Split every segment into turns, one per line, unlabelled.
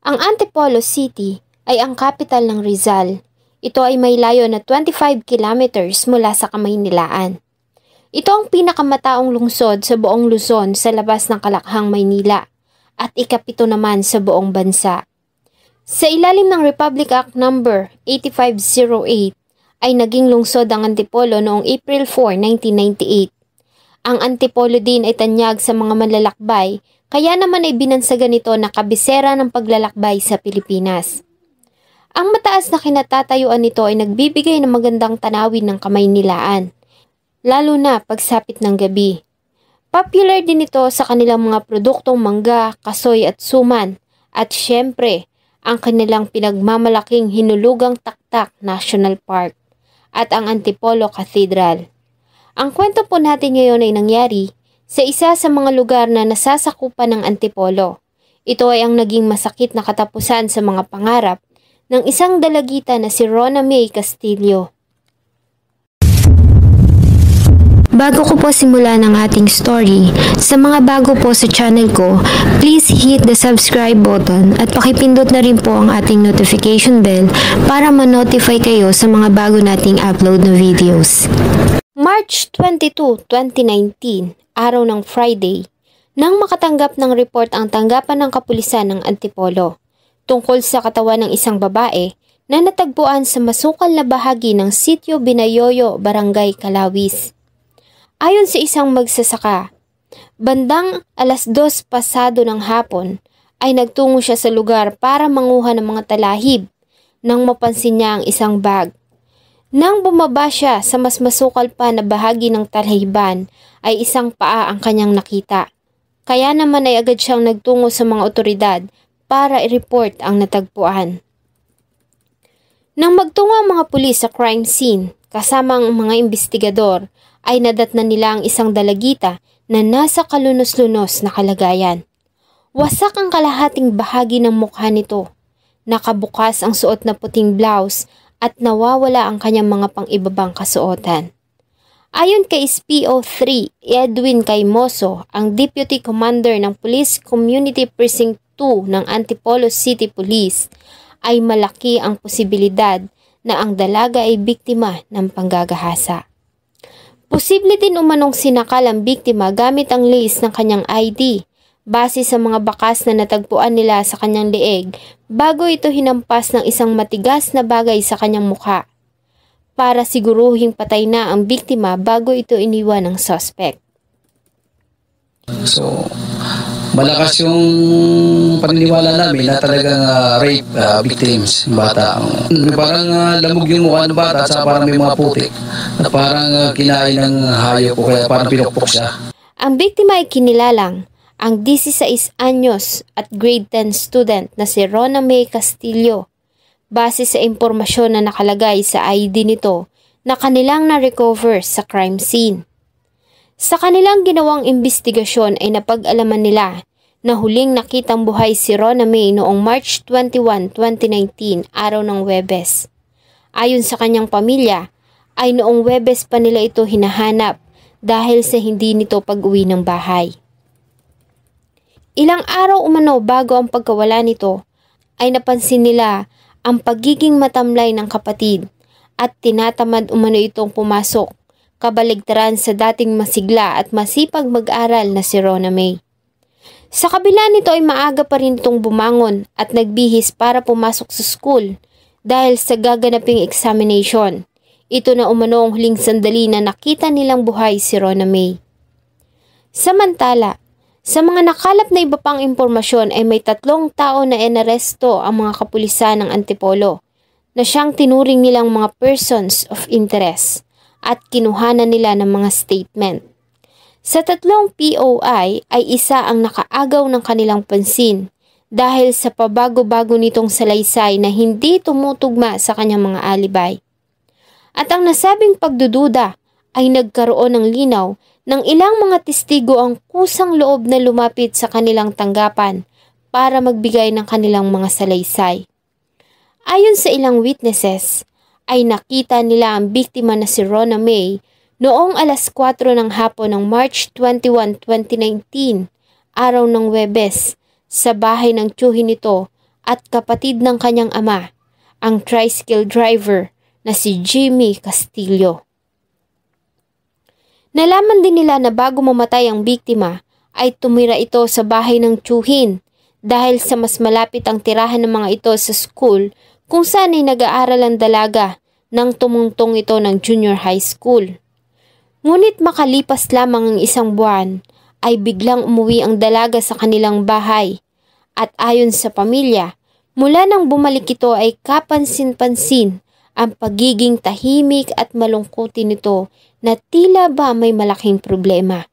Ang Antipolo City ay ang kapital ng Rizal. Ito ay may layo na 25 kilometers mula sa Kamaynilaan. Ito ang pinakamataong lungsod sa buong Luzon sa labas ng Kalakhang, Maynila at ikapito naman sa buong bansa. Sa ilalim ng Republic Act No. 8508 ay naging lungsod ang Antipolo noong April 4, 1998. Ang Antipolo din ay tanyag sa mga manlalakbay, kaya naman ay binansagan ito na kabisera ng paglalakbay sa Pilipinas. Ang mataas na kinatatayuan nito ay nagbibigay ng magandang tanawin ng Kamaynilaan, lalo na pagsapit ng gabi. Popular din ito sa kanilang mga produktong mangga, kasoy at suman, at syempre, ang kanilang pinagmamalaking Hinulugang Taktak National Park at ang Antipolo Cathedral. Ang kwento po natin ngayon ay nangyari sa isa sa mga lugar na nasasakupan ng Antipolo. Ito ay ang naging masakit na katapusan sa mga pangarap ng isang dalagita na si Rona May Castillo. Bago ko po simulan ang ating story, sa mga bago po sa channel ko, please hit the subscribe button at pakipindot na rin po ang ating notification bell para ma-notify kayo sa mga bago nating upload na videos. March 22, 2019, araw ng Friday, nang makatanggap ng report ang tanggapan ng kapulisan ng Antipolo tungkol sa katawan ng isang babae na natagpuan sa masukal na bahagi ng Sitio Binayoyo, Barangay Kalawis. Ayon sa isang magsasaka, bandang 2:00 pasado ng hapon ay nagtungo siya sa lugar para manguha ng mga talahib nang mapansin niya ang isang bag. Nang bumaba siya sa mas masukal pa na bahagi ng talahiban ay isang paa ang kanyang nakita. Kaya naman ay agad siyang nagtungo sa mga otoridad para i-report ang natagpuan. Nang magtungo ang mga pulis sa crime scene kasama ang mga investigador ay nadatnan nila ang isang dalagita na nasa kalunos-lunos na kalagayan. Wasak ang kalahating bahagi ng mukha nito. Nakabukas ang suot na puting blouse at nawawala ang kanyang mga pang-ibabang kasuotan. Ayon kay SPO3 Edwin Caimoso, ang Deputy Commander ng Police Community Precinct 2 ng Antipolo City Police, ay malaki ang posibilidad na ang dalaga ay biktima ng panggagahasa. Posible din umanong sinakal ang biktima gamit ang lace ng kanyang ID, base sa mga bakas na natagpuan nila sa kanyang leeg bago ito hinampas ng isang matigas na bagay sa kanyang mukha, para siguruhing patay na ang biktima bago ito iniwan ng suspect.
So, malakas yung paniniwala namin na talagang rape victims, bata. Parang lamog yung mukha ng bata at parang may mga putik na parang kinain ng hayop o kaya parang pinukpok siya.
Ang biktima ay kinilalang ang 16 anyos at grade 10 student na si Rona May Castillo, base sa impormasyon na nakalagay sa ID nito na kanilang na-recover sa crime scene. Sa kanilang ginawang investigasyon ay napag-alaman nila na huling nakitang buhay si Rona May noong March 21, 2019, araw ng Huwebes. Ayon sa kanyang pamilya, ay noong Huwebes pa nila ito hinahanap dahil sa hindi nito pag-uwi ng bahay. Ilang araw umano bago ang pagkawala nito, ay napansin nila ang pagiging matamlay ng kapatid at tinatamad umano itong pumasok, kabaligtaran sa dating masigla at masipag mag-aral na si Rona May. Sa kabila nito ay maaga pa rin itong bumangon at nagbihis para pumasok sa school dahil sa gaganaping examination. Ito na umano ang huling sandali na nakita nilang buhay si Rona May. Samantala, sa mga nakalap na iba pang impormasyon ay may 3 tao na inaresto ang mga kapulisan ng Antipolo na siyang tinuring nilang mga persons of interest at kinuhanan nila ng mga statement. Sa 3 POI ay isa ang nakaagaw ng kanilang pansin dahil sa pabago-bago nitong salaysay na hindi tumutugma sa kanyang mga alibay. At ang nasabing pagdududa ay nagkaroon ng linaw ng ilang mga testigo ang kusang loob na lumapit sa kanilang tanggapan para magbigay ng kanilang mga salaysay. Ayon sa ilang witnesses, ay nakita nila ang biktima na si Rona May noong 4:00 ng hapon ng March 21, 2019, araw ng Huwebes, sa bahay ng tiyuhin nito at kapatid ng kanyang ama, ang tricycle driver na si Jimmy Castillo. Nalaman din nila na bago mamatay ang biktima ay tumira ito sa bahay ng tiyuhin dahil sa mas malapit ang tirahan ng mga ito sa school kung saan ay nag-aaral ang dalaga nang tumungtong ito ng junior high school. Ngunit makalipas lamang ang isang buwan ay biglang umuwi ang dalaga sa kanilang bahay at ayon sa pamilya, mula nang bumalik ito ay kapansin-pansin ang pagiging tahimik at malungkutin nito na tila ba may malaking problema.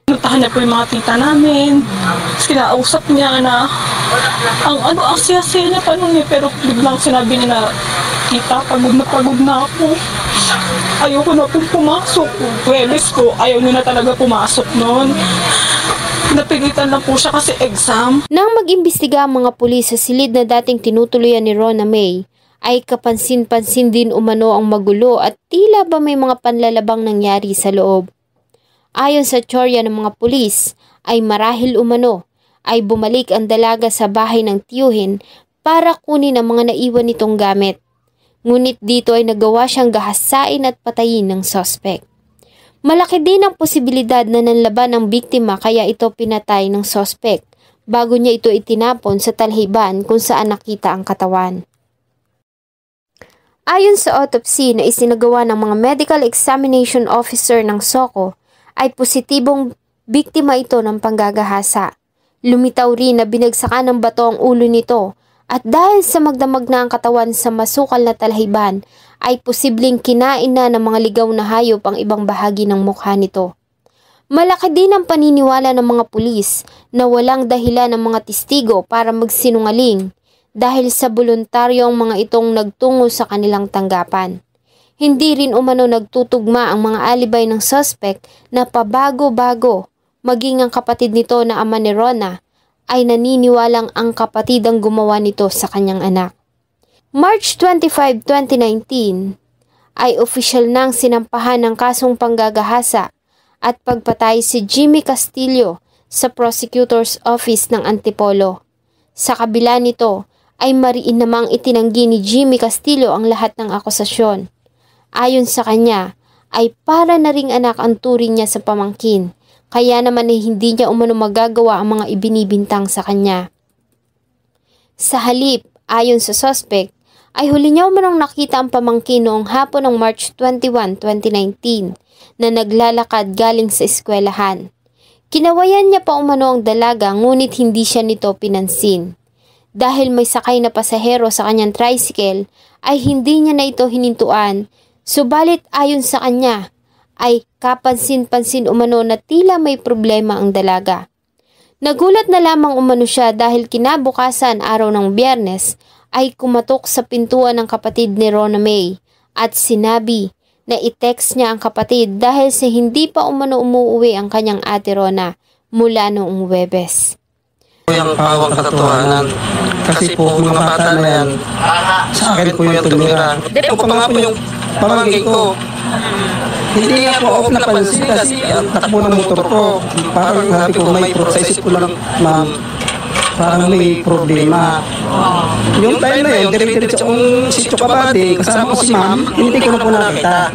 Nutahan na po yung mga tita namin. Sinausap niya na ang asya-asya niya pa nun pero biglang sinabi niya na, tita, pagod na ako. Ayoko na pong pumasok. Webes ko, ayaw niya na talaga pumasok nun. Napilitan na po siya kasi exam.
Nang mag-imbestiga ang mga pulis sa silid na dating tinutuluyan ni Rona May, ay kapansin-pansin din umano ang magulo at tila ba may mga panlalabang nangyari sa loob. Ayon sa tsorya ng mga pulis, ay marahil umano ay bumalik ang dalaga sa bahay ng tiyuhin para kunin ang mga naiwan nitong gamit. Ngunit dito ay nagawa siyang gahasain at patayin ng suspect. Malaki din ang posibilidad na nanlaban ang biktima kaya ito pinatay ng suspect bago niya ito itinapon sa talhiban kung saan nakita ang katawan. Ayon sa autopsy na isinagawa ng mga medical examination officer ng SOCO, ay positibong biktima ito ng panggagahasa. Lumitaw rin na binagsakan ng bato ang ulo nito at dahil sa magdamag na ang katawan sa masukal na talhiban, ay posibleng kinain na ng mga ligaw na hayop ang ibang bahagi ng mukha nito. Malaki din ang paniniwala ng mga pulis na walang dahilan ng mga testigo para magsinungaling dahil sa voluntaryo ang mga itong nagtungo sa kanilang tanggapan. Hindi rin umano nagtutugma ang mga alibay ng suspect na pabago-bago, maging ang kapatid nito na ama ni Rona ay naniniwalang ang kapatid ang gumawa nito sa kanyang anak. March 25, 2019 ay opisyal nang sinampahan ng kasong panggagahasa at pagpatay si Jimmy Castillo sa prosecutor's office ng Antipolo. Sa kabila nito ay mariin namang itinanggi ni Jimmy Castillo ang lahat ng akusasyon. Ayon sa kanya ay para na ring anak ang turing niya sa pamangkin, kaya naman ay hindi niya umano magagawa ang mga ibinibintang sa kanya. Sa halip, ayon sa suspect, ay huli niya umanong nakita ang pamangkin noong hapon ng March 21, 2019 na naglalakad galing sa eskwelahan. Kinawayan niya pa umano ang dalaga ngunit hindi siya nito pinansin. Dahil may sakay na pasahero sa kanyang tricycle ay hindi niya na ito hinintuan, subalit ayon sa kanya ay kapansin-pansin umano na tila may problema ang dalaga. Nagulat na lamang umano siya dahil kinabukasan araw ng Biyernes ay kumatok sa pintuan ng kapatid ni Rona May at sinabi na i-text niya ang kapatid dahil sa hindi pa umano umuwi ang kanyang ate Rona mula noong Huwebes.
Yung pawang katotohanan. Kasi po, mga bata na yan, sa akin po yung tumira. O pa nga po yung pamangkin ko. Hindi nga po ako napansin kasi ang takbo ng motor ko. Parang sabi ko, sa isip ko lang, ma'am, parang may problema. Yung time na yun, diretso kong si Chokabati, kasama ko si ma'am, hindi ko na po nakita.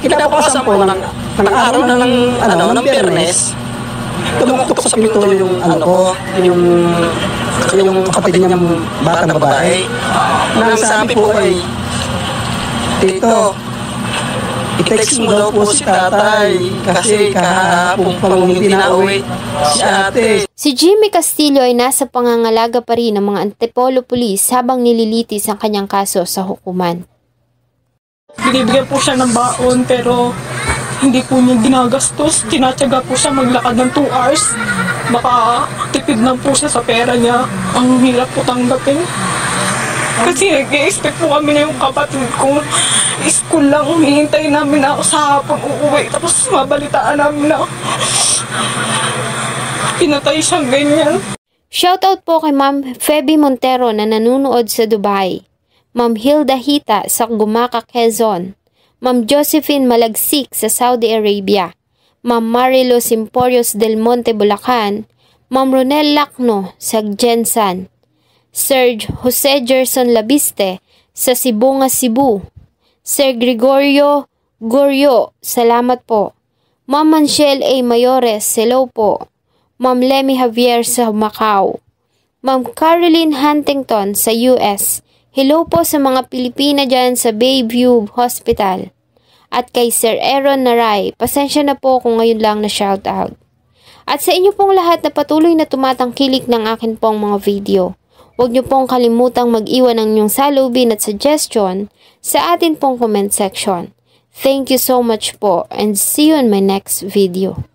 Kinabukasan po, nang-araw na ng Biyernes, tumuktok sa pinto yung yung kapatid niyang batang babae. Nang sabi po ay, Tito, i-text mo daw po si tatay kasi kahapon pa hindi na uwi si ate.
Si Jimmy Castillo ay nasa pangangalaga pa rin ng mga Antipolo Police habang nililitis ang kanyang kaso sa hukuman.
Binibigyan po siya ng baon pero hindi po niya ginagastos. Tinatsaga po siya maglakad ng 2 hours. Baka tipid lang po siya sa pera niya. Ang hirap po tanggapin. Kasi nag-i-expect po kami na yung kapatid ko. School lang, hihintay namin na ako sa hapon uuwi. Tapos mabalitaan namin na pinatay siyang ganyan.
Shoutout po kay Ma'am Feby Montero na nanunood sa Dubai. Ma'am Hilda Hita sa Gumaca, Quezon. Ma'am Josephine Malagsik sa Saudi Arabia, Ma'am Marilo Simporios del Monte, Bulacan, Ma'am Ronel Lacno sa Jensan, Sir Jose Gerson Labiste sa Sibunga, Cebu. Sir Gregorio Gorio, salamat po. Ma'am Manchel A. Mayores, hello po. Ma'am Lemmy Javier sa Macau. Ma'am Caroline Huntington sa US, hello po sa mga Pilipina dyan sa Bayview Hospital. At kay Sir Aaron Naray, pasensya na po kung ngayon lang na shoutout. At sa inyo pong lahat na patuloy na tumatangkilik ng akin pong mga video, huwag niyo pong kalimutang mag-iwan ng inyong salubin at suggestion sa atin pong comment section. Thank you so much po and see you in my next video.